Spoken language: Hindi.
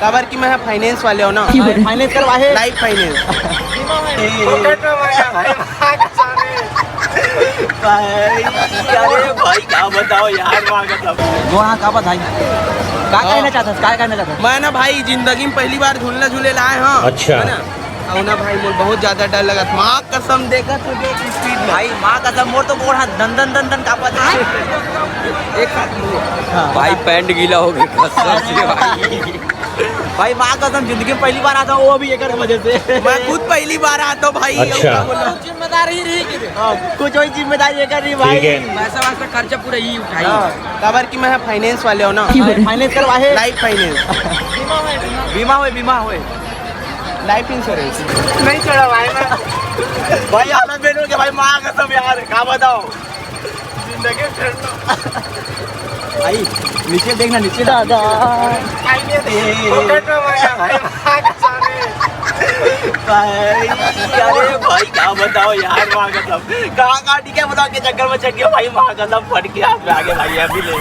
कवर की मैं फाइनेंस वाले हो ना, फाइनेंस करवा है लाइफ फाइनेंस। अरे भाई क्या बताओ यार, का बताई क्या कहना चाहता मैं ना भाई जिंदगी में पहली बार झूलना झूले लाए हाँ। अच्छा। है ना? और ना भाई मोर बहुत ज्यादा डर लगा, माँ कसम देखा तुझे स्पीड में भाई माँ का मोर तो मोर हाथ दन दन दन दन कापा एक साथ भाई पैंट गीला हो गया भाई माँ कसम जिंदगी में पहली बार आता हूँ, वो भी एक वजह से। मैं खुद पहली बार आता हूँ भाई। अच्छा। जिम्मेदारी रही कुछ वही जिम्मेदारी कर रही भाई। ठीक है। पैसा वास्ता खर्चा पूरा ही उठाई। कवर की मैं फाइनेंस वाले हो ना, फाइनेंस करवा है लाइफ फाइनेंस। बीमा हुए लाइफ इंश्योरेंस नहीं चढ़ा भाई मैं भाई हालत बेनू के भाई माँ कसम यार क्या बताओ जिंदगी भाई नीचे देखना नीचे दादा अरे भाई क्या बताओ यार माँ कसम कहाँ ठीक है बताओ के चक्कर में चल गया भाई माँ कसम फट के हाथ में आ गया भाई अभी ले